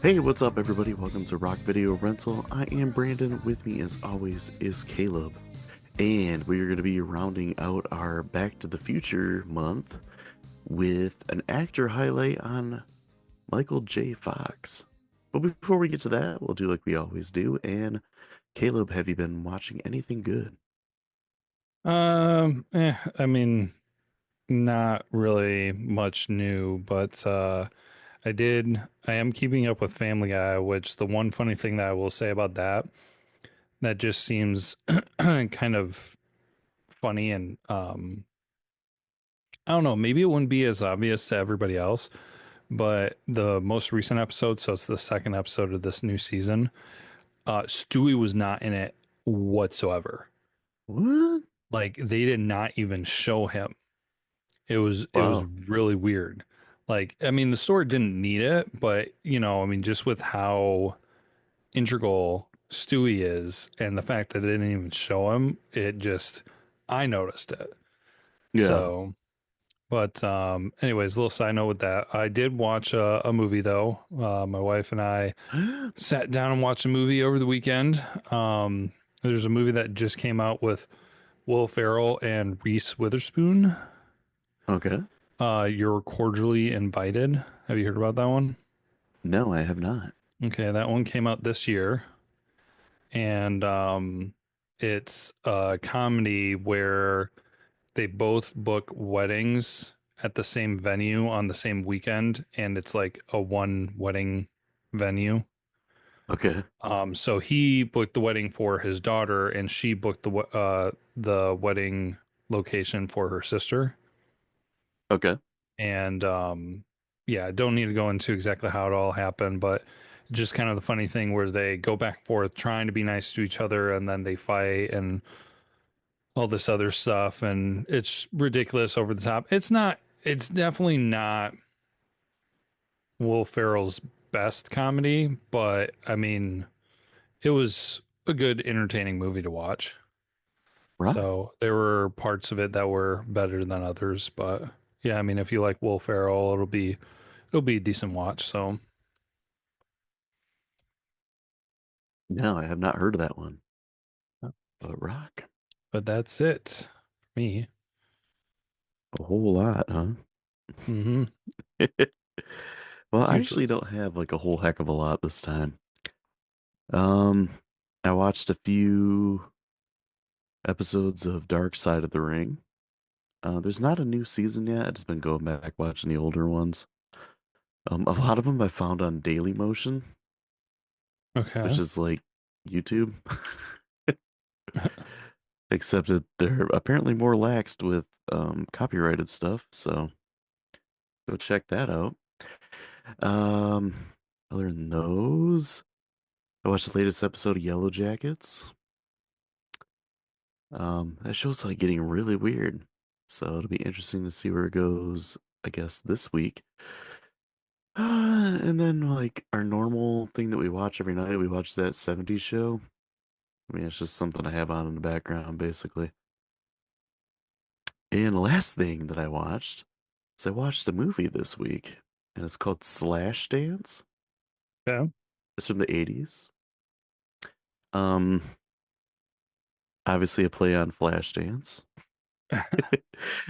Hey, what's up, everybody? Welcome to Rock Video Rental. I am Brandon. With me, as always, is Caleb. And we are going to be rounding out our Back to the Future month with an actor highlight on Michael J. Fox. But before we get to that, we'll do like we always do. And Caleb, have you been watching anything good? I mean, not really much new, but I am keeping up with Family Guy, which the one funny thing that I will say about that just seems kind of funny and I don't know, maybe it wouldn't be as obvious to everybody else, but the most recent episode, so it's the second episode of this new season, Stewie was not in it whatsoever. What? Like they did not even show him. It was Wow. really weird. Like, I mean, the story didn't need it, but I mean, just with how integral Stewie is and the fact that they didn't even show him, I noticed it. Yeah. So, but anyways, a little side note with that. I did watch a movie though. My wife and I sat down and watched a movie over the weekend. There's a movie that just came out with Will Ferrell and Reese Witherspoon. Okay. You're cordially invited. Have you heard about that one? No, I have not. Okay, that one came out this year, and it's a comedy where they both book weddings at the same venue on the same weekend, and it's like a one wedding venue. Okay. So he booked the wedding for his daughter, and she booked the wedding location for her sister. Okay. And yeah, I don't need to go into exactly how it all happened, but just kind of the funny thing where they go back and forth trying to be nice to each other and then they fight and all this other stuff, and it's ridiculous, over the top. It's definitely not Will Ferrell's best comedy, but I mean, it was a good entertaining movie to watch. Right. So there were parts of it that were better than others, but yeah, I mean, if you like Will Ferrell, it'll be a decent watch. So No, I have not heard of that one. But rock. but that's it for me. A whole lot, huh? Mm-hmm. Well, I Usually, actually don't have like a whole heck of a lot this time. Um, I watched a few episodes of Dark Side of the Ring. There's not a new season yet. I've just been going back watching the older ones. A lot of them I found on Daily Motion, which okay. is like YouTube, except that they're apparently more laxed with copyrighted stuff. So go check that out. Um, other than those, I watched the latest episode of Yellow Jackets. That show's like getting really weird. So it'll be interesting to see where it goes, I guess, this week. And then like our normal thing that we watch every night, we watch that 70s show. I mean, it's just something I have on in the background, basically. And the last thing that I watched is I watched a movie this week, and it's called Slash Dance. Yeah. It's from the 80s. Um, Obviously a play on Flashdance.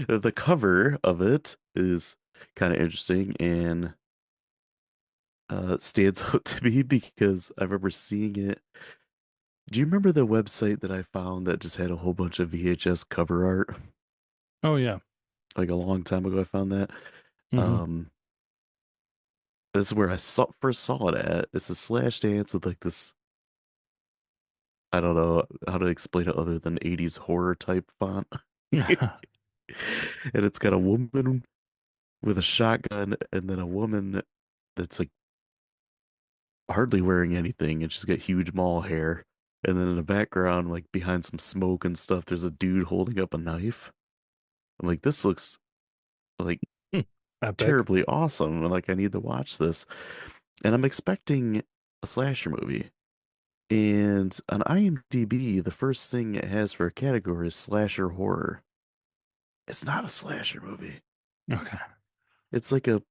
The cover of it is kind of interesting and stands out to me because I remember seeing it. Do you remember the website that I found that just had a whole bunch of VHS cover art? Oh yeah. Like a long time ago, I found that. Mm-hmm. Um, this is where first saw it at. It's a slash dance with like this. I don't know how to explain it other than 80s horror type font. And it's got a woman with a shotgun and then a woman that's like hardly wearing anything and she's got huge mall hair. And then in the background, like behind some smoke and stuff, there's a dude holding up a knife. I'm like, this looks like Epic. terribly awesome. And like, I need to watch this. And I'm expecting a slasher movie. And on IMDb, the first thing it has for a category is slasher horror. It's not a slasher movie. Okay. It's like a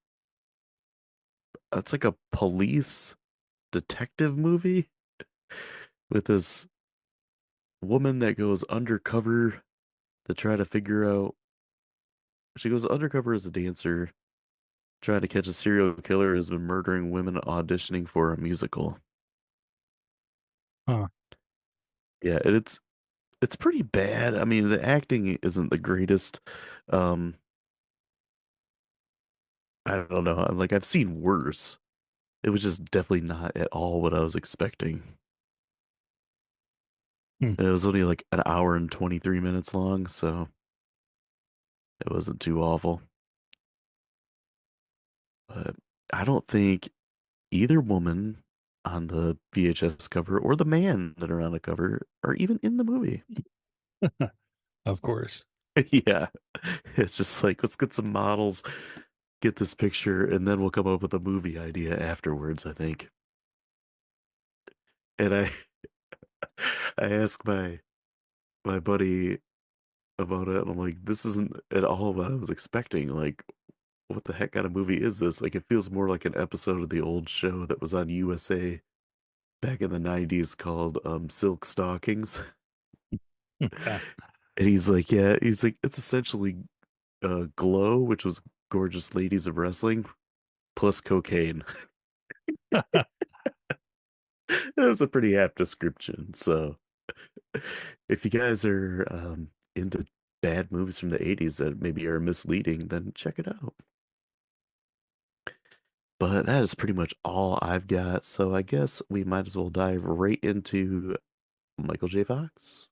it's like a police. detective movie with this woman that goes undercover to try to figure out. She goes undercover as a dancer, trying to catch a serial killer who's been murdering women auditioning for a musical. Huh. Yeah, and it's pretty bad. I mean, the acting isn't the greatest. Um, I don't know. I'm like I've seen worse. It was just definitely not at all what I was expecting. Hmm. And it was only like an hour and 23 minutes long, so it wasn't too awful. But I don't think either woman on the VHS cover or the man that are on the cover are even in the movie. Of course. Yeah. It's just like, let's get some models, get this picture, and then we'll come up with a movie idea afterwards, I think. And I asked my buddy about it, and I'm like, this isn't at all what I was expecting. Like, what the heck kind of movie is this? Like, it feels more like an episode of the old show that was on USA back in the 90s called Silk Stockings. Okay. And he's like, yeah, he's like, it's essentially Glow, which was Gorgeous Ladies of Wrestling, plus cocaine. That was a pretty apt description. So if you guys are into bad movies from the 80s that maybe are misleading, then check it out. But that is pretty much all I've got. So I guess we might as well dive right into Michael J. Fox.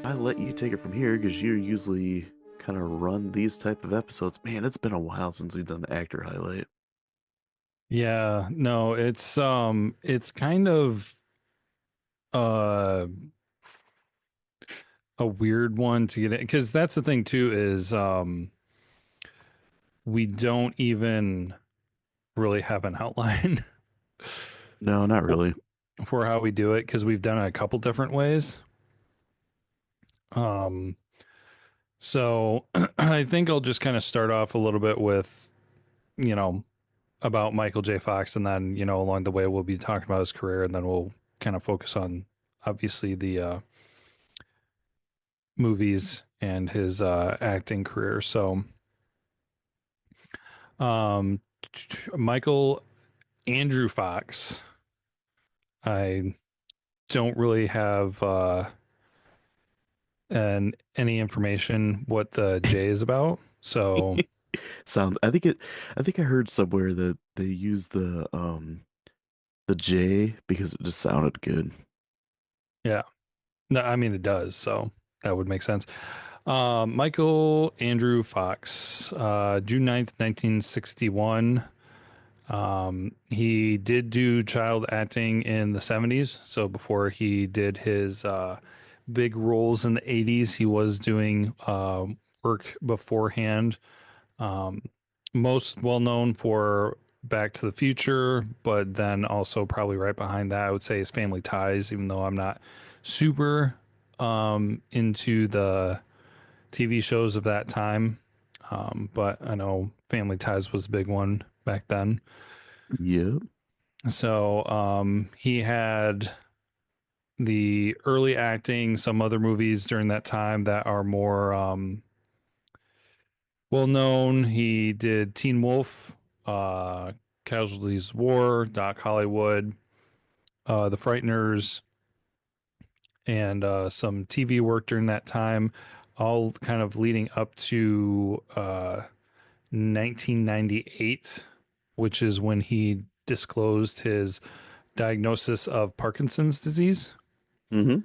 I let you take it from here because you usually kind of run these type of episodes. Man, it's been a while since we've done the actor highlight. Yeah, no, it's kind of uh a weird one to get in because that's the thing too is we don't even really have an outline No, not for, really. for how we do it because we've done it a couple different ways. Um, so I think I'll just kind of start off a little bit with, you know, about Michael J. Fox, and then, along the way we'll be talking about his career, and then we'll kind of focus on obviously the movies and his acting career. So, um, Michael Andrew Fox, I don't really have any information what the J is about. So Sound I think I heard somewhere that they used the J because it just sounded good. yeah, no, I mean it does. So that would make sense. Michael Andrew Fox, June 9th, 1961. He did do child acting in the 70s. So before he did his big roles in the 80s, he was doing work beforehand. Um, Most well known for Back to the Future, but then also probably right behind that, I would say is Family Ties, even though I'm not super into the TV shows of that time. But I know Family Ties was a big one back then. Yep. So he had the early acting, some other movies during that time that are more well known. He did Teen Wolf, uh, Casualties of War, Doc Hollywood, The Frighteners, and some TV work during that time, all kind of leading up to 1998, which is when he disclosed his diagnosis of Parkinson's disease. Mm-hmm.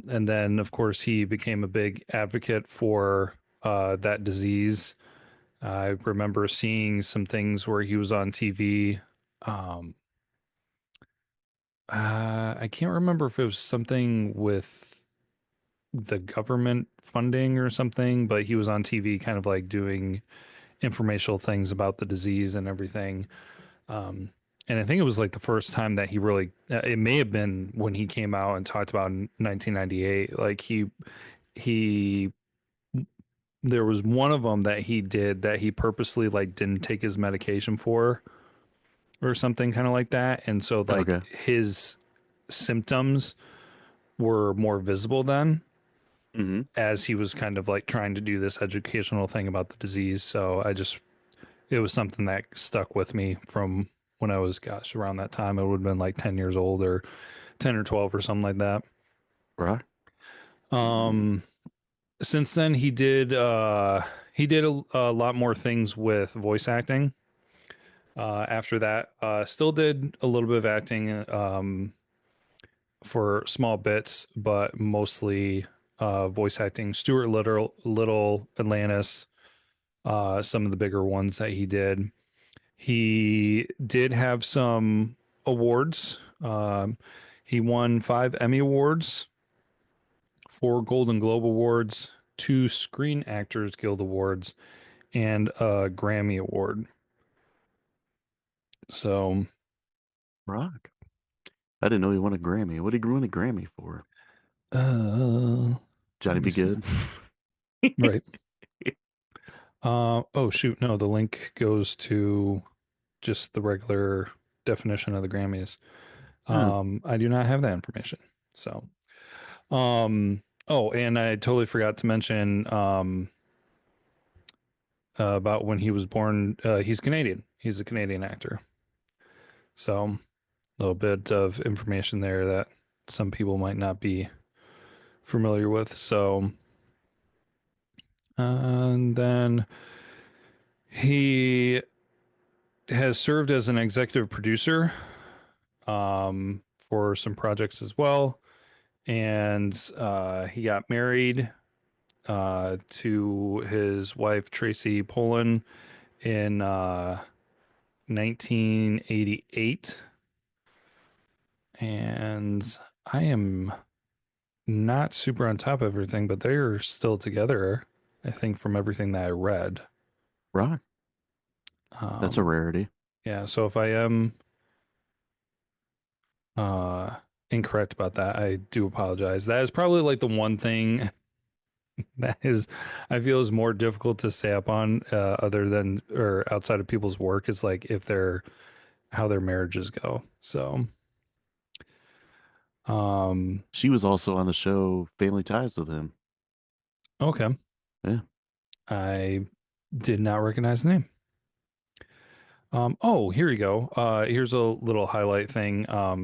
And then, of course, he became a big advocate for that disease. I remember seeing some things where he was on TV. Um, I can't remember if it was something with the government funding or something, but he was on TV kind of like doing informational things about the disease and everything. Um, and I think it was like the first time that he really, it may have been when he came out and talked about in 1998. Like he, there was one of them that he did that he purposely like didn't take his medication for or something kind of like that. And so like Okay. his symptoms were more visible then Hmm. as he was kind of like trying to do this educational thing about the disease. So it was something that stuck with me from when I was, gosh, around that time. It would have been like 10 years old or 10 or 12 or something like that. Right. Um, since then he did a lot more things with voice acting. After that, still did a little bit of acting for small bits, but mostly voice acting. Stuart Little, Atlantis, some of the bigger ones that he did. He did have some awards. He won 5 Emmy Awards, 4 Golden Globe Awards, 2 Screen Actors Guild Awards, and a Grammy Award. So, Rock. I didn't know he won a Grammy. What did he win a Grammy for? Johnny let me Be see. Good. Right. Oh shoot, no, the link goes to just the regular definition of the Grammys. Huh. I do not have that information. So, oh, and I totally forgot to mention about when he was born. He's Canadian. He's a Canadian actor. So, a little bit of information there that some people might not be familiar with. So, and then he has served as an executive producer for some projects as well. And he got married to his wife, Tracy Pollan, in 1988. And I am not super on top of everything, but they're still together, I think, from everything that I read. Rock. That's a Um, rarity. yeah, so if I am uh, incorrect about that, I do apologize. That is probably like the one thing that is, I feel, is more difficult to stay up on, other than or outside of people's work, is like if they're how their marriages go. So, um, She was also on the show Family Ties with him. okay, Yeah. I did not recognize the name. Oh, here you go. Here's a little highlight thing.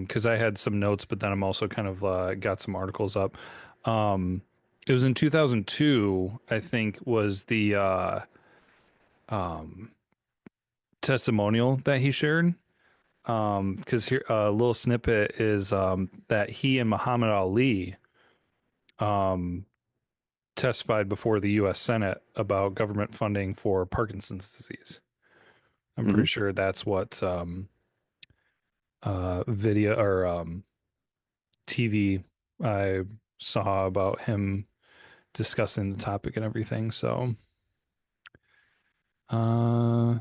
Because I had some notes, but then I'm also kind of got some articles up. Um, it was in 2002, I think, was the um testimonial that he shared. Because here a little snippet is that he and Muhammad Ali um testified before the U.S. Senate about government funding for Parkinson's disease. I'm Hmm. pretty sure that's what video or TV I saw about him discussing the topic and everything. So, uh,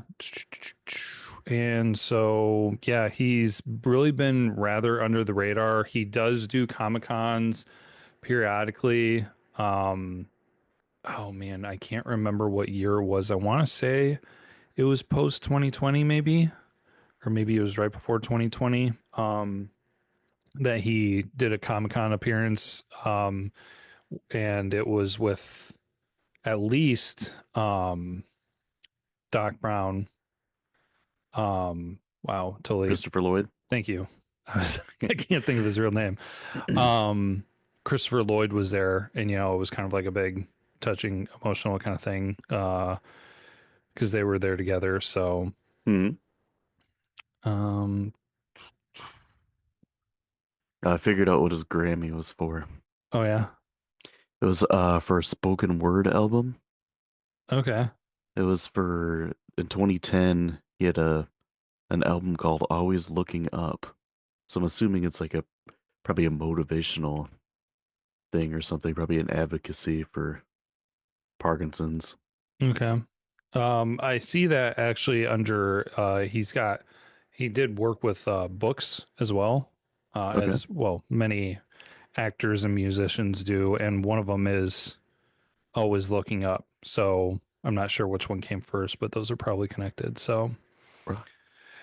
and so yeah, he's really been rather under the radar. He does do Comic Cons periodically. Um, oh man, I can't remember what year it was. I want to say it was post 2020, maybe, or maybe it was right before 2020. That he did a Comic Con appearance. And it was with at least Doc Brown. Wow, totally. Christopher Lloyd. Thank you. I can't think of his real name. Um, Christopher Lloyd was there, and it was kind of like a big, touching, emotional kind of thing because they were there together. So, Hmm. um, I figured out what his Grammy was for. oh yeah, It was for a spoken word album. okay, It was for in 2010. He had an album called Always Looking Up. So I'm assuming it's like a probably a motivational thing or something, probably an advocacy for Parkinson's. okay. I see that actually under he did work with books as well, Okay. as well many actors and musicians do, and one of them is Always Looking Up. So I'm not sure which one came first, but those are probably connected. So Right.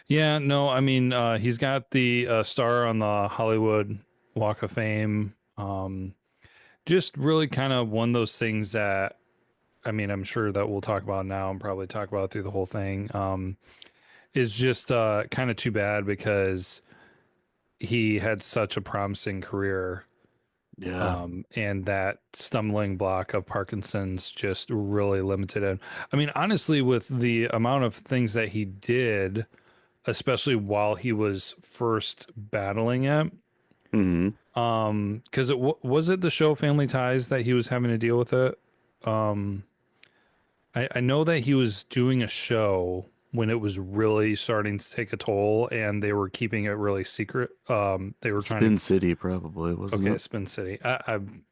yeah, no, I mean he's got the star on the Hollywood Walk of Fame. Just really kind of one of those things that I mean I'm sure that we'll talk about now and probably talk about through the whole thing. Is just kind of too bad because he had such a promising career. Yeah. And that stumbling block of Parkinson's just really limited him. I mean, honestly, with the amount of things that he did, especially while he was first battling it, Hmm. because was it the show Family Ties that he was having to deal with it. Um, I know that he was doing a show when it was really starting to take a toll, and they were keeping it really secret. They were trying to Spin City, probably, wasn't okay, it? Spin City. I'm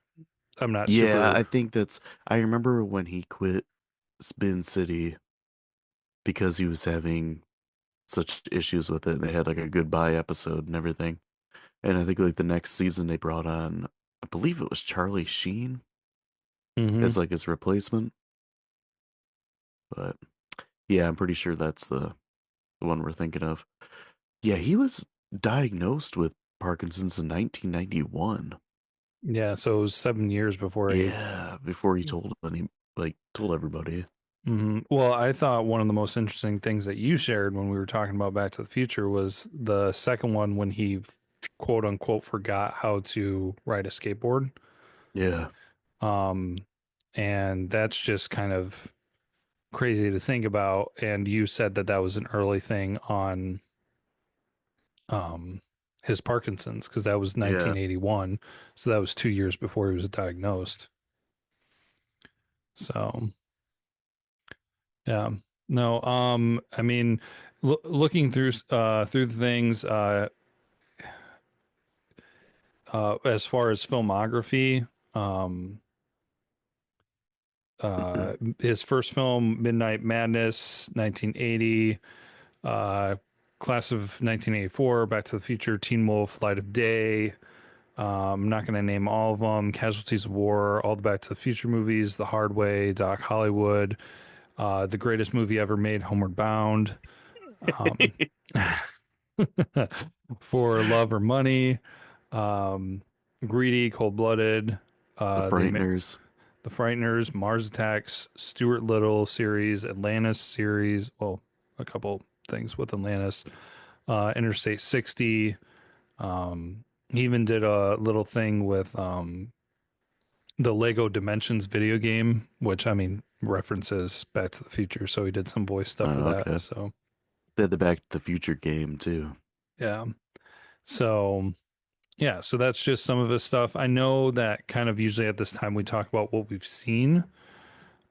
not Yeah, super. I think that's. I remember when he quit Spin City because he was having such issues with it. And they had like a goodbye episode and everything. And I think like the next season they brought on, I believe it was Charlie Sheen Hmm. as like his replacement. But yeah, I'm pretty sure that's the one we're thinking of. Yeah, he was diagnosed with Parkinson's in 1991. Yeah, so it was 7 years before he. Yeah, before he told any like told everybody. Mhm. Well, I thought one of the most interesting things that you shared when we were talking about Back to the Future was the second one when he quote unquote forgot how to ride a skateboard. Yeah, Um, and that's just kind of crazy to think about. And you said that that was an early thing on um his Parkinson's because that was yeah. 1981, so that was 2 years before he was diagnosed. So yeah, no, I mean, looking through the things, as far as filmography, um, his first film, Midnight Madness, 1980. Uh, Class of 1984, Back to the Future, Teen Wolf, Light of Day. I'm not going to name all of them. Casualties of War, all the Back to the Future movies, The Hard Way, Doc Hollywood, the greatest movie ever made, Homeward Bound, um, For Love or Money, um, Greedy, Cold Blooded, The uh, the Frighteners. the Frighteners, Mars Attacks, Stuart Little series, Atlantis series. Well, a couple things with Atlantis. Interstate 60. He even did a little thing with the Lego Dimensions video game, which I mean references Back to the Future. So he did some voice stuff for Oh, that. okay. So They had the Back to the Future game too. yeah. So yeah, so that's just some of his stuff. I know that kind of usually at this time we talk about what we've seen.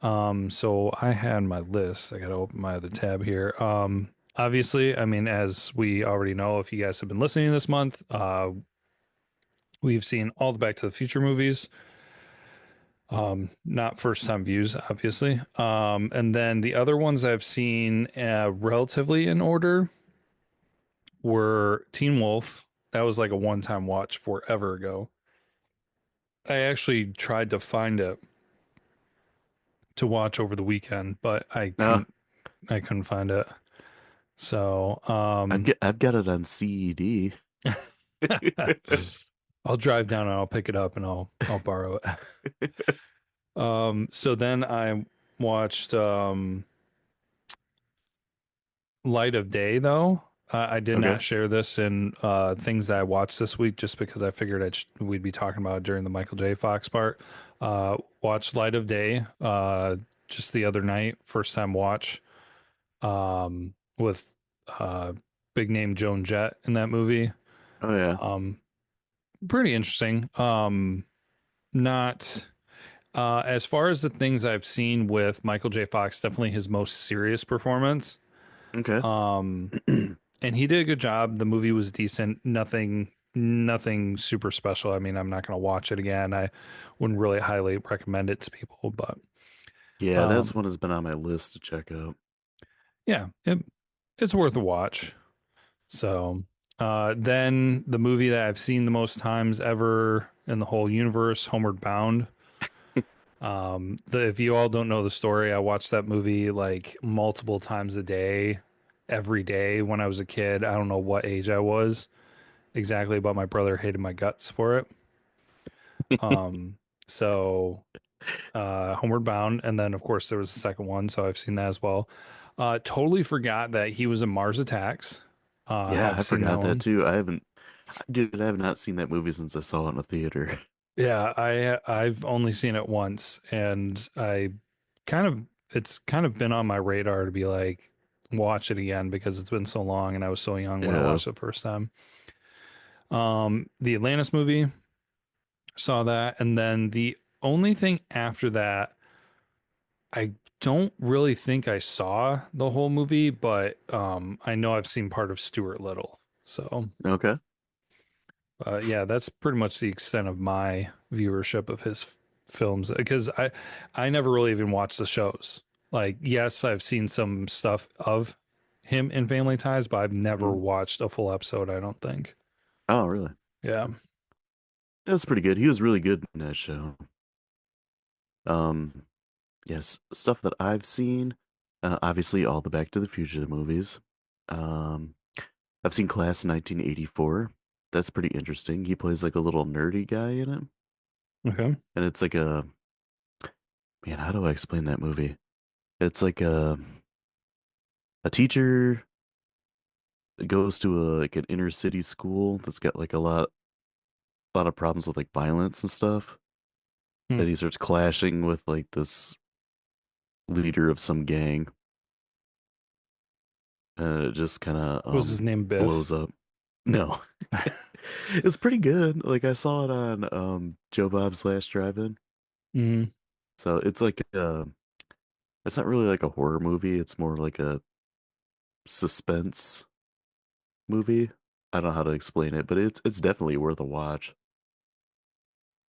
So I had my list. I got to open my other tab here. Obviously, I mean, as we already know, if you guys have been listening this month, we've seen all the Back to the Future movies. Not first time views, obviously. And then the other ones I've seen relatively in order were Teen Wolf. That was like a one time watch forever ago. I actually tried to find it to watch over the weekend, but Uh, I couldn't find it. So, I've got it on CED. I'll drive down and I'll pick it up and I'll borrow it. So then I watched Light of Day though. I did Okay. not share this in things that I watched this week just because I figured we'd be talking about it during the Michael J. Fox part. Watched Light of Day just the other night, first time watch with uh, big name Joan Jett in that movie. Oh yeah. Um, Pretty interesting. Not as far as the things I've seen with Michael J. Fox, definitely his most serious performance. Okay. Um, and he did a good job. The movie was decent. Nothing super special. I mean, I'm not going to watch it again. I wouldn't really highly recommend it to people, but Yeah, that's Um, one has been on my list to check out. yeah, it's worth a watch. So, then the movie that I've seen the most times ever in the whole universe, Homeward Bound. If you all don't know the story, I watched that movie like multiple times a day, every day when I was a kid. I don't know what age I was exactly, but my brother hated my guts for it. Um, so Homeward Bound, and then of course there was the second one, so I've seen that as well. Totally forgot that he was in Mars Attacks. Yeah, Have I seen that forgot that one. too. Dude, I have not seen that movie since I saw it in the theater. Yeah, I've only seen it once, and I kind of it's kind of been on my radar to be like watch it again because it's been so long, and I was so young when I Yeah. watched it first time. The Atlantis movie, saw that, and then the only thing after that, I don't really think I saw the whole movie, but I know I've seen part of Stuart Little. So, Okay. yeah, that's pretty much the extent of my viewership of his films because I never really even watched the shows. Like, yes, I've seen some stuff of him in Family Ties, but I've never Mhm. watched a full episode, I don't think. Oh, really? Yeah. That was pretty good. He was really good in that show. Um, yes, stuff that I've seen. Obviously, all the Back to the Future movies. Um, I've seen Class 1984. That's pretty interesting. He plays like a little nerdy guy in it, Okay. and it's like a man. How do I explain that movie? It's like a teacher goes to like an inner city school that's got like a lot of problems with like violence and stuff. Hmm. And he starts clashing with like this leader of some gang, and it just kind of Was his name Biff? blows up. No, it's pretty good. Like I saw it on Joe Bob's Last Drive-In, Mm, so it's not really like a horror movie. It's more like a suspense movie. I don't know how to explain it, but it's definitely worth a watch.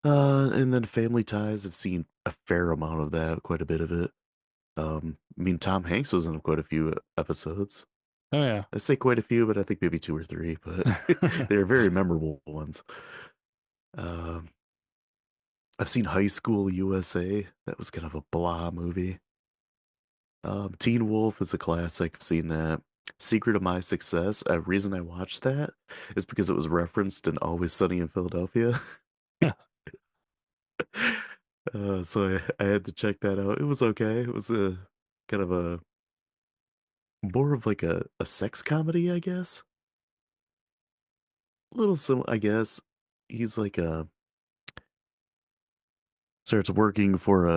And then Family Ties, I've seen a fair amount of that, quite a bit of it. I mean, Tom Hanks was in quite a few episodes. oh yeah. I say quite a few, but I think maybe two or three, but they're very memorable ones. Um, I've seen High School USA. That was kind of a blah movie. Teen Wolf is a classic. I've seen that. Secret of My Success. A reason I watched that is because it was referenced in Always Sunny in Philadelphia. So I had to check that out. It was okay. It was a kind of a more of like a sex comedy, I guess. A little similar, I guess. He's like starts working for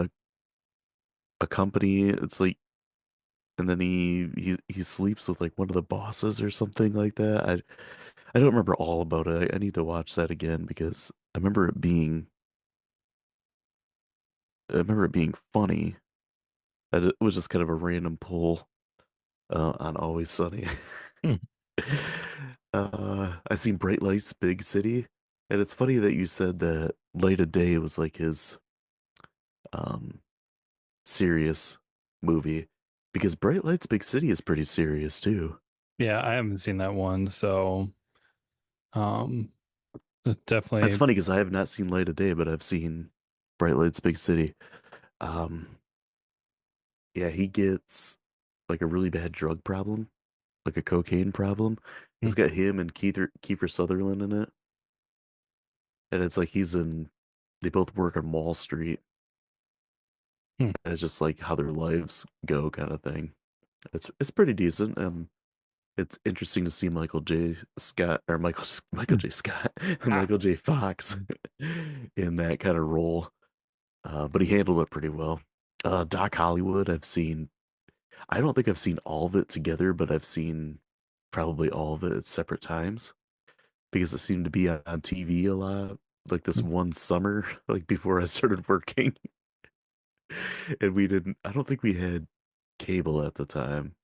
a company. It's like, and then he sleeps with like one of the bosses or something like that. I don't remember all about it. I need to watch that again because I remember it being funny. It was just kind of a random pull on Always Sunny. Hmm. I seen Bright Lights, Big City, and it's funny that you said that Light of Day was like his um serious movie because Bright Lights, Big City is pretty serious too. Yeah, I haven't seen that one, so um That's definitely. funny because I have not seen Light of Day, but I've seen Bright Lights, Big City. Um, yeah, he gets like a really bad drug problem, like a cocaine problem. Hmm, It's got him and Kiefer Sutherland in it, and it's like they both work on Wall Street. hmm. And it's just like how their lives go, kind of thing. It's pretty decent. It's interesting to see Michael J. Scott or Michael J. Scott and Ah, Michael J. Fox in that kind of role. But he handled it pretty well. Doc Hollywood, I've seen. I don't think I've seen all of it together, but I've seen probably all of it at separate times because it seemed to be on TV a lot. Like this one summer, like before I started working, and we didn't. I don't think we had cable at the time,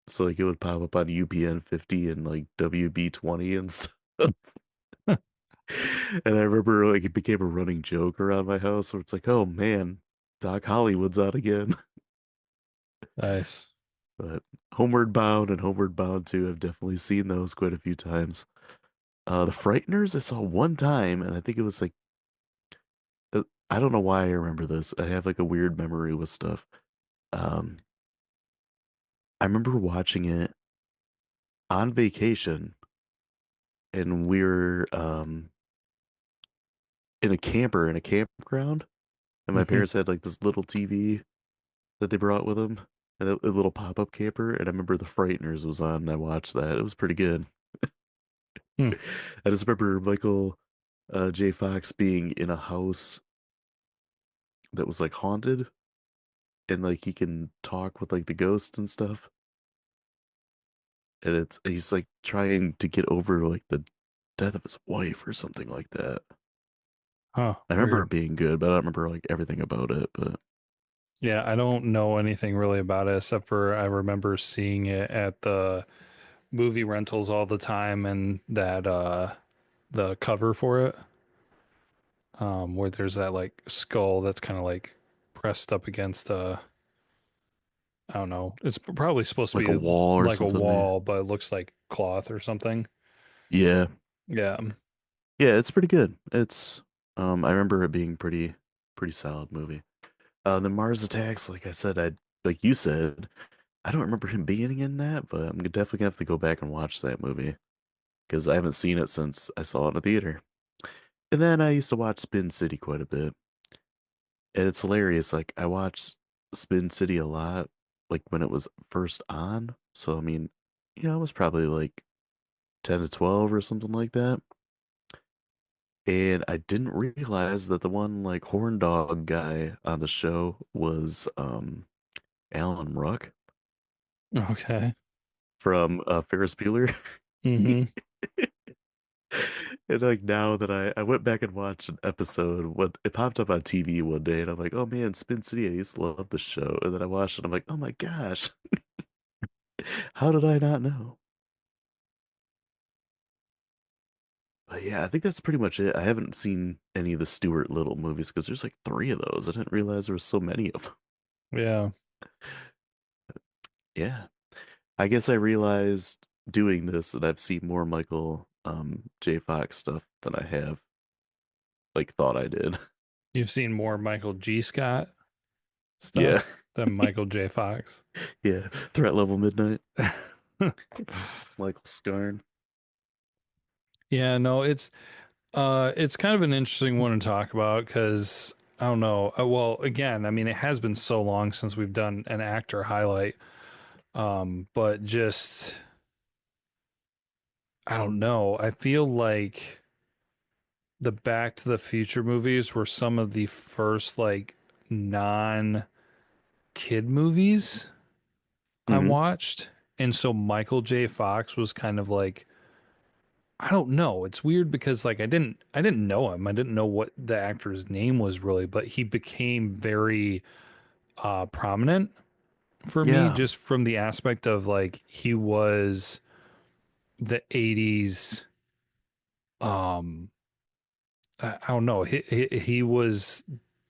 so like it would pop up on UPN 50 and like WB 20 and stuff. And I remember like it became a running joke around my house where it's like, oh man, Doc Hollywood's out again. Nice. But Homeward Bound and Homeward Bound 2, I've definitely seen those quite a few times. The Frighteners I saw one time, and I think it was like I don't know why I remember this. I have like a weird memory with stuff. Um, I remember watching it on vacation, and we were in a camper in a campground, and my Hmm. parents had like this little TV that they brought with them, and a little pop-up camper. And I remember The Frighteners was on, and I watched that. It was pretty good. Hmm. I just remember Michael J. Fox being in a house that was like haunted, and like he can talk with like the ghosts and stuff. And he's like trying to get over like the death of his wife or something like that. Huh. I remember it Weird. being good, but I don't remember like everything about it. But Yeah, I don't know anything really about it except for I remember seeing it at the movie rentals all the time and that the cover for it where there's that like skull that's kind of like pressed up against I don't know. It's probably supposed like a to be wall or like a something, maybe. wall, but it looks like cloth or something. Yeah, Yeah. yeah, it's pretty good. It's I remember it being pretty solid movie. The Mars Attacks, like I said, I like you said, I don't remember him being in that, but I'm definitely gonna have to go back and watch that movie because I haven't seen it since I saw it in the theater. And then I used to watch Spin City quite a bit. And it's hilarious. Like I watched Spin City a lot, like when it was first on. So I mean, I was probably like 10 to 12 or something like that. And I didn't realize that the one like horn dog guy on the show was Alan Ruck Okay. from Ferris Bueller. Hmm. And like now that I went back and watched an episode, what it popped up on TV one day, and I'm like, oh man, Spin City, I used to love the show. And then I watched it, I'm like, oh my gosh, how did I not know? But yeah, I think that's pretty much it. I haven't seen any of the Stuart Little movies because there's like three of those. I didn't realize there was so many of them. Yeah. Yeah. I guess I realized doing this that I've seen more Michael J. Fox stuff than I have like thought I did. You've seen more Michael G. Scott Yeah. stuff than Michael J. Fox. Yeah. Threat Level Midnight. Michael Scarn. Yeah, no, it's kind of an interesting one to talk about because I don't know. Well, again, I mean, it has been so long since we've done an actor highlight. But just I don't know. I feel like the Back to the Future movies were some of the first like non kid movies I Hmm. watched. And so Michael J. Fox was kind of like I don't know. It's weird because like I didn't know him. I didn't know what the actor's name was really, but he became very prominent for me Yeah. just from the aspect of like he was the 80s I don't know. He was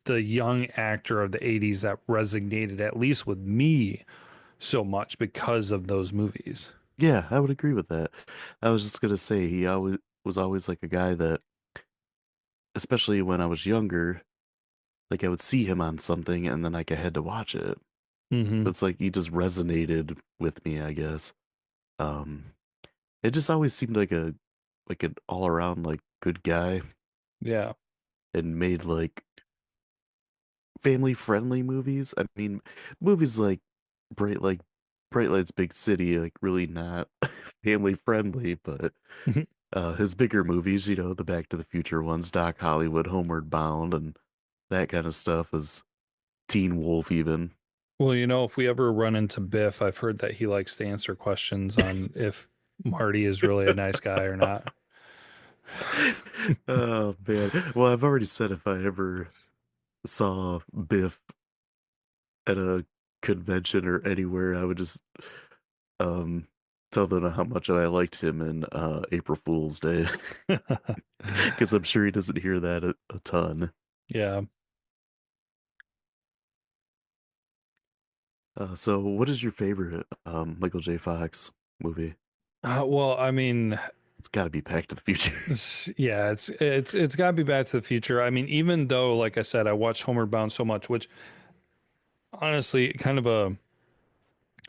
the young actor of the 80s that resonated at least with me so much because of those movies. Yeah, I would agree with that. I was just gonna say he always was always like a guy that, especially when I was younger, like I would see him on something and then like I had to watch it. Hmm. It's like he just resonated with me, I guess. Um, it just always seemed like an all around like good guy Yeah. and made like family friendly movies. I mean, movies Bright like Bright Lights Big City, like really not family friendly, but his bigger movies, the Back to the Future ones, Doc Hollywood, Homeward Bound, and that kind of stuff is Teen Wolf even. Well, if we ever run into Biff, I've heard that he likes to answer questions on if Marty is really a nice guy or not. Oh man. Well, I've already said if I ever saw Biff at a convention or anywhere, I would just um tell them how much I liked him in April Fool's Day because I'm sure he doesn't hear that a ton. Yeah. So what is your favorite Michael J. Fox movie? Well, I mean, It's got to be Back to the Future. yeah, it's got to be Back to the Future. I mean, even though, like I said, I watched Homeward Bound so much, which honestly, kind of a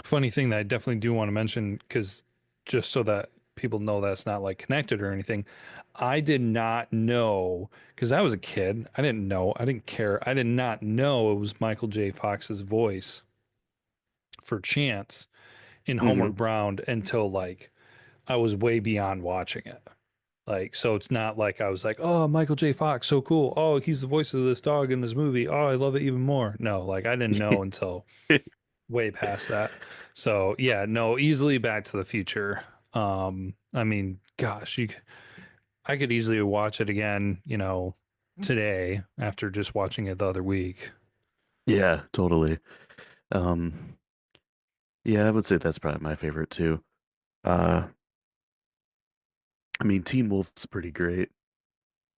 funny thing that I definitely do want to mention, because just so that people know that's not like connected or anything. I did not know, because I was a kid. I didn't know. I didn't care. I did not know it was Michael J. Fox's voice for Chance in Hmm. Homeward Bound until like I was way beyond watching it. Like, so it's not like I was like, oh, Michael J. Fox, so cool. Oh, he's the voice of this dog in this movie. Oh, I love it even more. No, like I didn't know until way past that. So yeah, no, easily Back to the Future. I mean, gosh, I could easily watch it again, today after just watching it the other week. Yeah, totally. Um, yeah, I would say that's probably my favorite too. Uh, I mean, Teen Wolf's pretty great,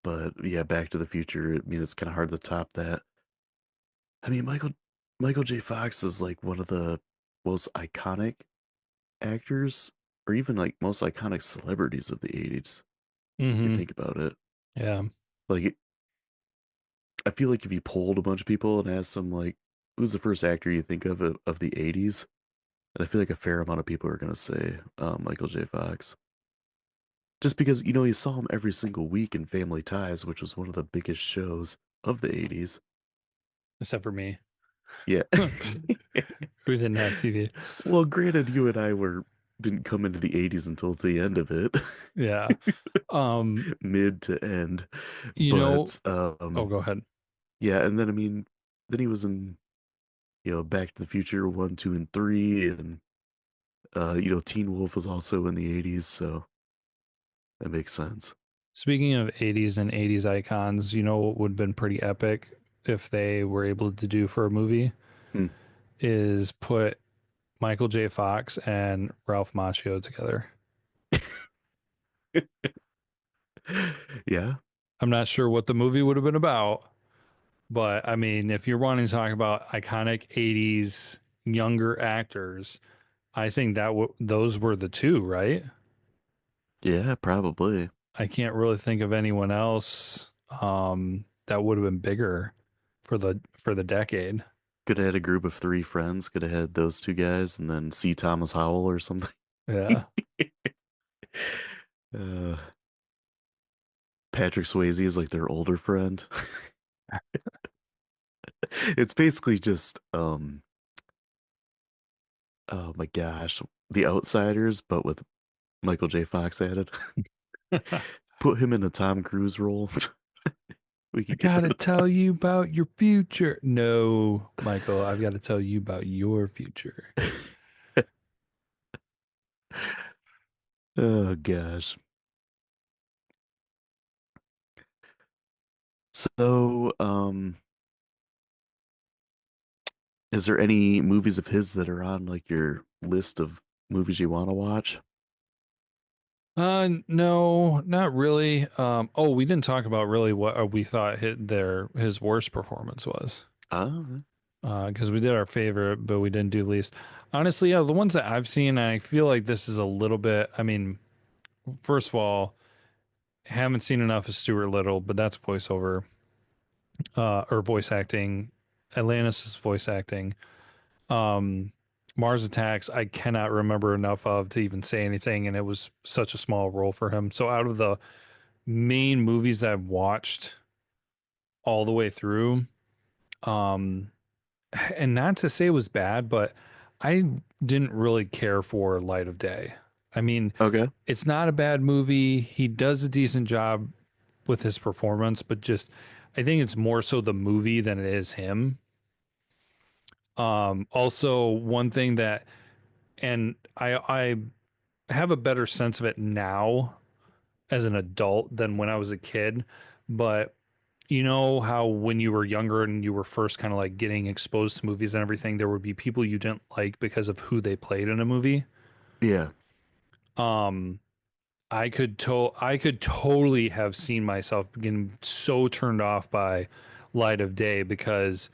but yeah, Back to the Future. I mean, it's kind of hard to top that. I mean, Michael J. Fox is like one of the most iconic actors, or even like most iconic celebrities of the '80s. You Mm-hmm. think about it. Yeah. Like, I feel like if you polled a bunch of people and asked them like, who's the first actor you think of the '80s, and I feel like a fair amount of people are gonna say Michael J. Fox. Just because, you saw him every single week in Family Ties, which was one of the biggest shows of the '80s. Except for me. Yeah. We didn't have TV. Well, granted, you and I didn't come into the '80s until the end of it, Yeah. Um, mid to end. you know, But oh, go ahead. yeah, and then I mean, then he was in, Back to the Future 1, 2, and 3, and Teen Wolf was also in the '80s, so that makes sense. Speaking of 80s and 80s icons, you know what would have been pretty epic if they were able to do for a movie Hmm. is put Michael J. Fox and Ralph Macchio together. Yeah, I'm not sure what the movie would have been about, but I mean, if you're wanting to talk about iconic 80s younger actors, I think those were the two, right? yeah, probably. I can't really think of anyone else that would have been bigger for the decade. Could have had a group of three friends. Could have had those two guys, and then C. Thomas Howell or something. Yeah. uh, Patrick Swayze is like their older friend. It's basically just oh my gosh, The Outsiders, but with Michael J. Fox added. Put him in a Tom Cruise role. We I could get rid gotta of that. tell you about your future. No, Michael, I've got to tell you about your future. Oh gosh. So, is there any movies of his that are on like your list of movies you want to watch? No, not really. Oh, we didn't talk about really what we thought his worst performance was. Oh, Because we did our favorite, but we didn't do least. Honestly, yeah, the ones that I've seen, and I feel like this is a little bit. I mean, first of all, haven't seen enough of Stuart Little, but that's voiceover, or voice acting. Atlantis is voice acting. Um, Mars Attacks, I cannot remember enough of to even say anything, and it was such a small role for him. So out of the main movies that I've watched all the way through, um, and not to say it was bad, but I didn't really care for Light of Day. I mean, okay. it's not a bad movie. He does a decent job with his performance, but just I think it's more so the movie than it is him. Also, one thing that, and I have a better sense of it now as an adult than when I was a kid, but you know how when you were younger and you were first kind of like getting exposed to movies and everything, there would be people you didn't like because of who they played in a movie. Yeah. Um, I could totally have seen myself getting so turned off by Light of Day because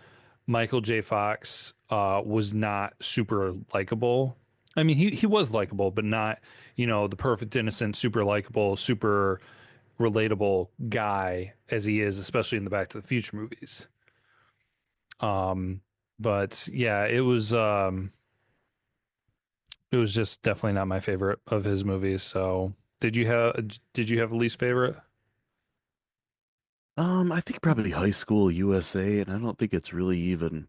Michael J. Fox was not super likable. I mean, he was likable, but not, the perfect innocent, super likable, super relatable guy as he is, especially in the Back to the Future movies. Um, but yeah, it was just definitely not my favorite of his movies. So, did you have a least favorite? I think probably High School USA, and I don't think it's really even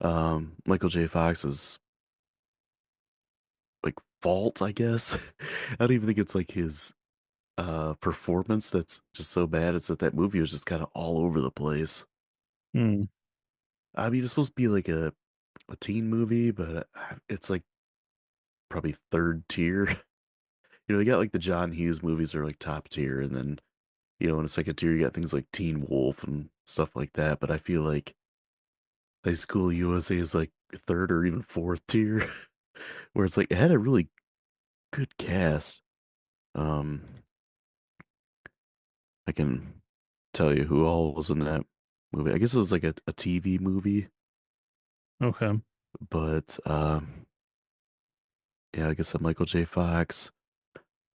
Michael J. Fox's like fault, I guess. I don't even think it's like his performance that's just so bad. It's that that movie was just kind of all over the place. Hmm. I mean, it's supposed to be like a teen movie, but it's like probably third tier. You got like the John Hughes movies are like top tier, and then in a second tier you got things like Teen Wolf and stuff like that. But I feel like High School USA is like third or even fourth tier, where it's like it had a really good cast. Um, I can tell you who all was in that movie. I guess it was like a TV movie, Okay. but yeah, I guess Michael J. Fox,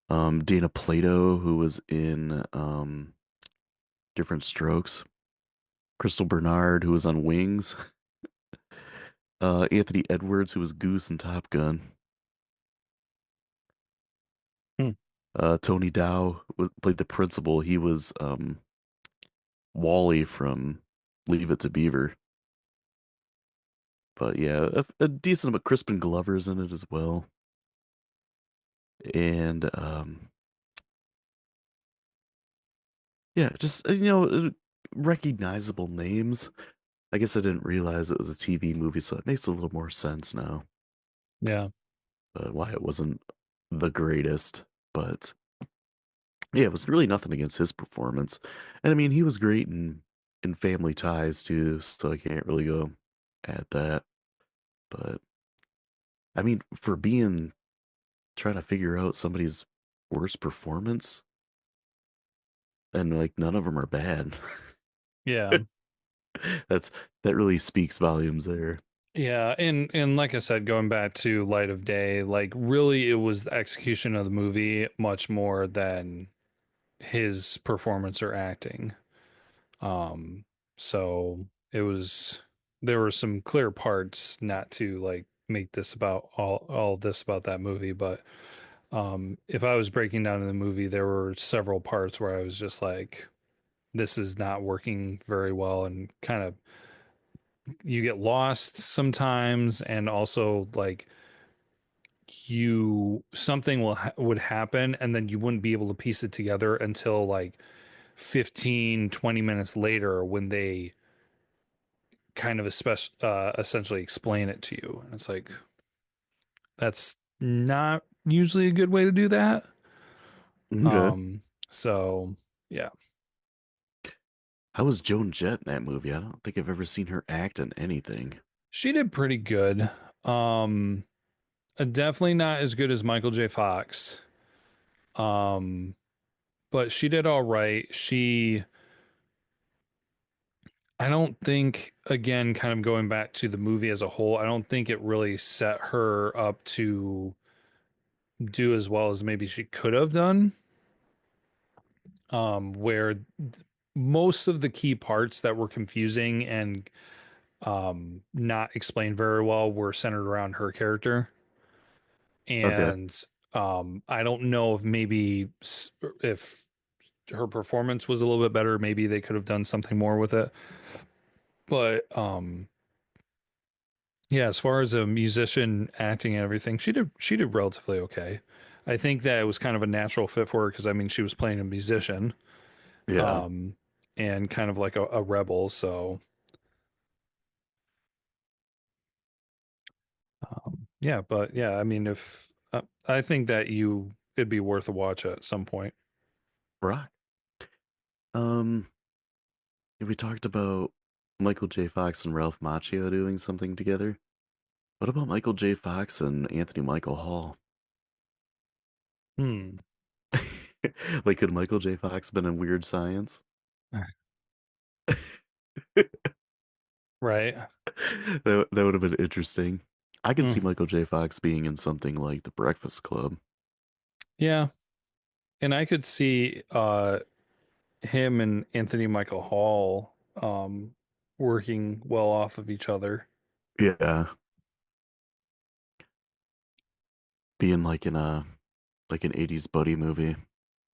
Dana Plato, who was in Different Strokes, Crystal Bernard, who was on Wings, Anthony Edwards, who was Goose in Top Gun, Hmm. Tony Dow played the principal. He was Wally from Leave It to Beaver. But yeah, a decent but Crispin Glover's in it as well. And yeah, just recognizable names. I guess I didn't realize it was a TV movie, so it makes a little more sense now. Yeah. Why it wasn't the greatest. But yeah, it was really nothing against his performance. And I mean, he was great in Family Ties too, so I can't really go at that. But I mean, for being trying to figure out somebody's worst performance, and like none of them are bad. Yeah. That's that really speaks volumes there. Yeah, and like I said, going back to Light of Day, like really it was the execution of the movie much more than his performance or acting. Um, so it was there were some clear parts not to like make this about all this about that movie, but if I was breaking down the movie, there were several parts where I was just like, this is not working very well and kind of you get lost sometimes and also like you something would happen and then you wouldn't be able to piece it together until like 15-20 minutes later when they kind of essentially explain it to you and it's like that's not usually a good way to do that. Okay. So yeah, How was Joan Jett in that movie? I don't think I've ever seen her act in anything. she did pretty good. um Definitely not as good as Michael J. Fox. um but she did all right. I don't think, again, kind of going back to the movie as a whole, I don't think it really set her up to do as well as maybe she could have done. Where most of the key parts that were confusing and not explained very well were centered around her character. Okay. And I don't know if maybe if her performance was a little bit better, maybe they could have done something more with it. But yeah, as far as a musician acting and everything, she did relatively okay. I think that it was kind of a natural fit for her because I mean she was playing a musician, Yeah. um, and kind of like a rebel. So yeah, but yeah, I mean if I think that it'd be worth a watch at some point. Rock. Um, we talked about Michael J. Fox and Ralph Macchio doing something together. What about Michael J. Fox and Anthony Michael Hall? Hmm. Like, could Michael J. Fox been in Weird Science? Right. That would have been interesting. I could Mm. see Michael J. Fox being in something like The Breakfast Club. Yeah. And I could see him and Anthony Michael Hall working well off of each other. Yeah, being like in a like an 80s buddy movie.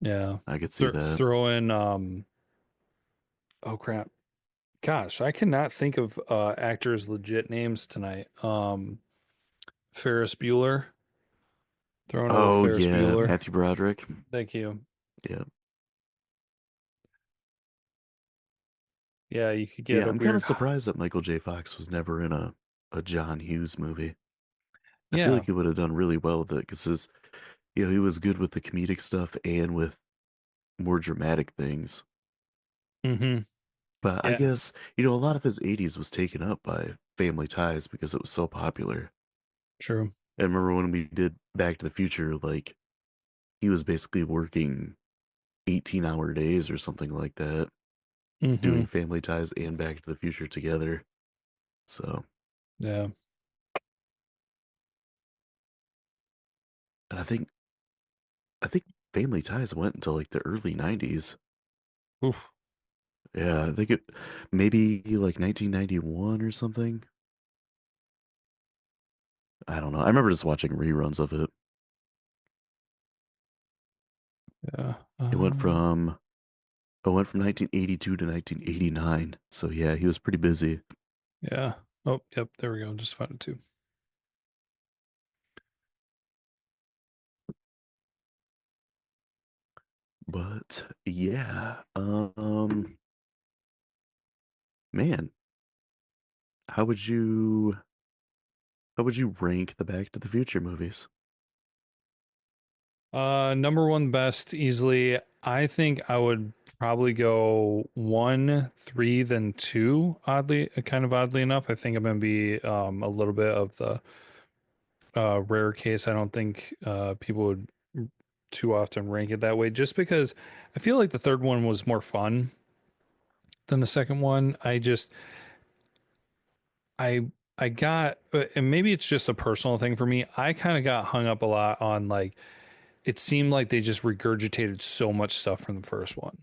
Yeah. I could see that. Throw in oh crap. Gosh, I cannot think of actors' legit names tonight. Ferris Bueller. Throw in a little Oh Ferris yeah, Bueller. Matthew Broderick. Thank you. Yeah. Yeah, you could get Yeah, a I'm kind of weird. surprised that Michael J. Fox was never in a John Hughes movie. I feel Yeah. like he would have done really well with it because he was good with the comedic stuff and with more dramatic things. Mm-hmm. But I Yeah. guess, a lot of his 80s was taken up by Family Ties because it was so popular. True. I remember when we did Back to the Future, like, he was basically working 18-hour days or something like that, Mm-hmm. doing Family Ties and Back to the Future together. So, Yeah. and I think Family Ties went until like the early 90s. Oof. Yeah, I think it maybe like 1991 or something. I don't know. I remember just watching reruns of it. Yeah. It went from 1982 to 1989. So yeah, he was pretty busy. Yeah. Oh, yep. There we go. Just found it too. But yeah, man, how would you how would you rank the Back to the Future movies? Number one best easily. I think I would probably go one, three, then two. Kind of oddly enough, I think I'm gonna be a little bit of the rare case. I don't think people would too often rank it that way, just because I feel like the third one was more fun than the second one. I I got, and maybe it's just a personal thing for me. I kind of got hung up a lot on like it seemed like they just regurgitated so much stuff from the first one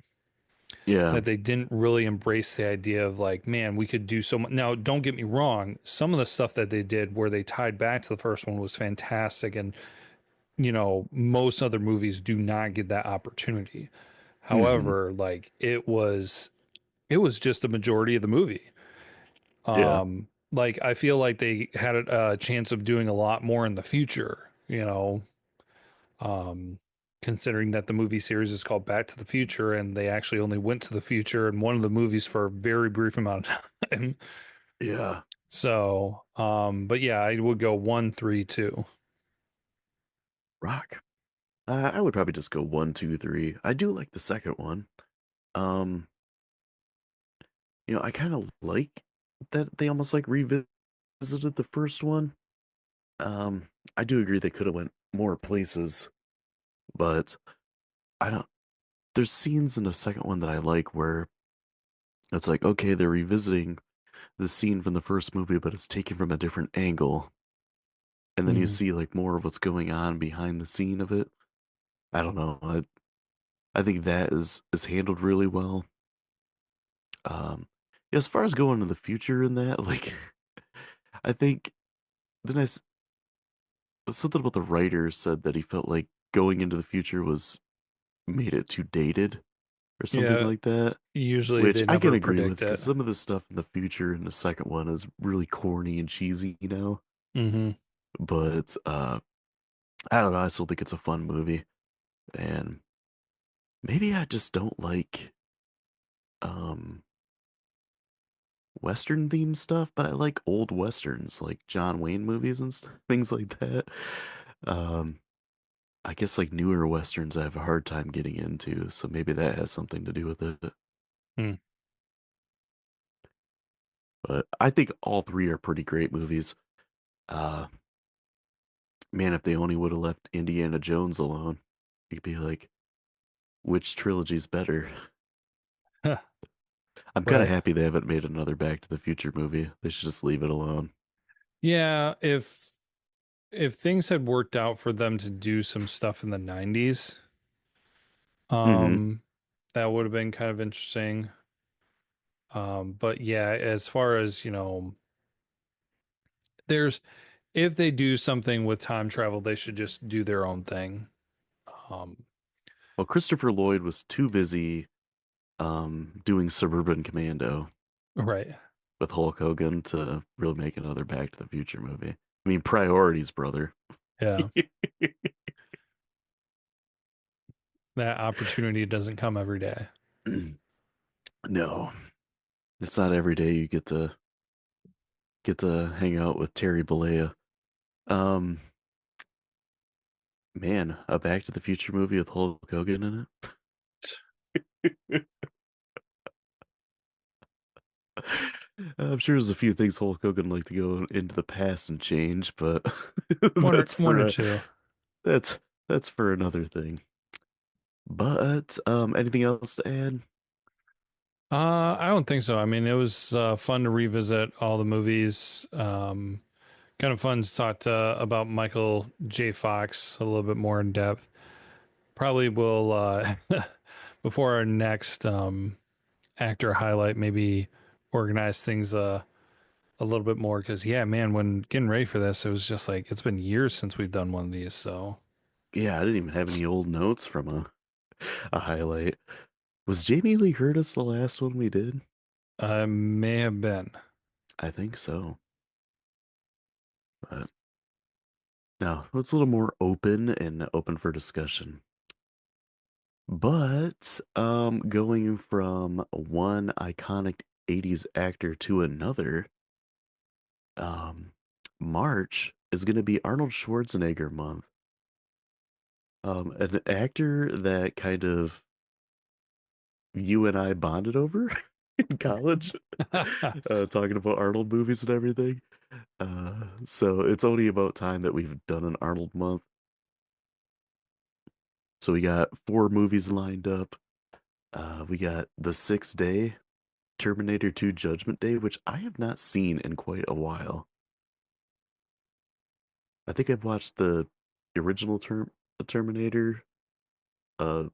Yeah. that they didn't really embrace the idea of like, man, we could do so much. Now, don't get me wrong, some of the stuff that they did where they tied back to the first one was fantastic, and most other movies do not get that opportunity. Hmm. However, like it was just the majority of the movie. Yeah. Like I feel like they had a chance of doing a lot more in the future, um, considering that the movie series is called Back to the Future and they actually only went to the future in one of the movies for a very brief amount of time. Yeah. So, but yeah, I would go one, three, two. Rock. I would probably just go one, two, three. I do like the second one. Um, I kind of like that they almost like revisited the first one. Um, I do agree they could have went more places, but I don't. There's scenes in the second one that I like where it's like, okay, they're revisiting the scene from the first movie, but it's taken from a different angle, and then you Mm-hmm. see like more of what's going on behind the scene of it. I don't know. I think that is handled really well. Um, as far as going to the future in that, like, I think then something about the writer said that he felt like going into the future was made it too dated or something Yeah, like that, usually which they I can never agree with predict because it. some of the stuff in the future in the second one is really corny and cheesy. Mm-hmm. But I don't know. I still think it's a fun movie, and maybe I just don't like um Western themed stuff, but I like old Westerns, like John Wayne movies and things like that. Um, I guess like newer Westerns I have a hard time getting into, so maybe that has something to do with it. Mm. But I think all three are pretty great movies. Uh, man, if they only would have left Indiana Jones alone, you'd be like, which trilogy's better? I'm kind of Right. happy they haven't made another Back to the Future movie. They should just leave it alone. Yeah, if things had worked out for them to do some stuff in the 90s, Hmm. um that would have been kind of interesting. But yeah, as far as, there's if they do something with time travel, they should just do their own thing. Um Well, Christopher Lloyd was too busy doing Suburban Commando right. with Hulk Hogan to really make another Back to the Future movie. I mean, priorities, brother. Yeah. That opportunity doesn't come every day. No, it's not every day you get to hang out with Terry Bollea. Um, Man, a Back to the Future movie with Hulk Hogan in it. I'm sure there's a few things Hulk Hogan would like to go into the past and change, but One or that's one for or a two. that's that's for another thing. But anything else to add? I don't think so. I mean, it was fun to revisit all the movies. Kind of fun to talk about Michael J. Fox a little bit more in depth. Probably will before our next actor highlight, maybe organize things a little bit more because yeah, man, when getting ready for this, it was just like it's been years since we've done one of these. So Yeah, I didn't even have any old notes from a highlight. Was Jamie Lee Curtis the last one we did? may have been. I think so. But no, it's a little more open and open for discussion. But going from one iconic 80s actor to another, um March is going to be Arnold Schwarzenegger month. An actor that kind of you and I bonded over in college, talking about Arnold movies and everything. So it's only about time that we've done an Arnold month. So we got 4 movies lined up. We got The Sixth Day, Terminator 2 Judgment Day, which I have not seen in quite a while. I think I've watched the original Terminator uh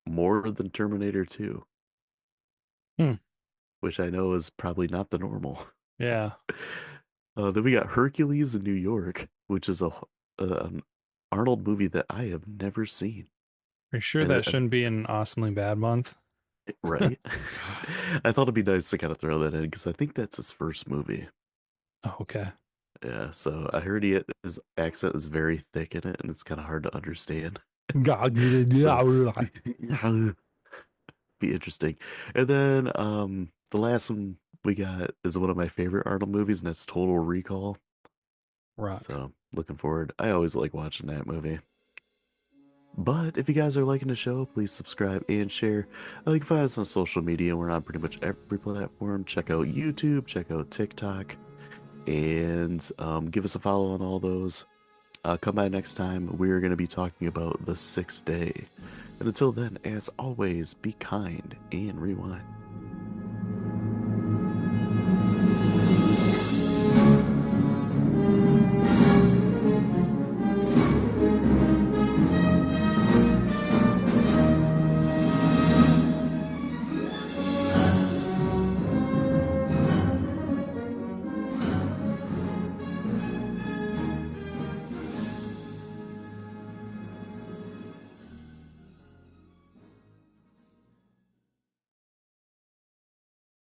more than Terminator 2, Hmm. which I know is probably not the normal. Yeah. Then we got Hercules in New York, which is an Arnold movie that I have never seen. Are you sure And that shouldn't be an awesomely bad month? right, I thought it'd be nice to kind of throw that in because I think that's his first movie. Oh, okay. Yeah, so I heard his accent is very thick in it, and it's kind of hard to understand. So be interesting. And then the last one we got is one of my favorite Arnold movies, and that's Total Recall. Rock. So looking forward. I always like watching that movie. But if you guys are liking the show, please subscribe and share. You can find us on social media. We're on pretty much every platform. Check out YouTube, check out TikTok, and give us a follow on all those. Come by next time. We're going to be talking about The Sixth Day. And until then, as always, be kind and rewind.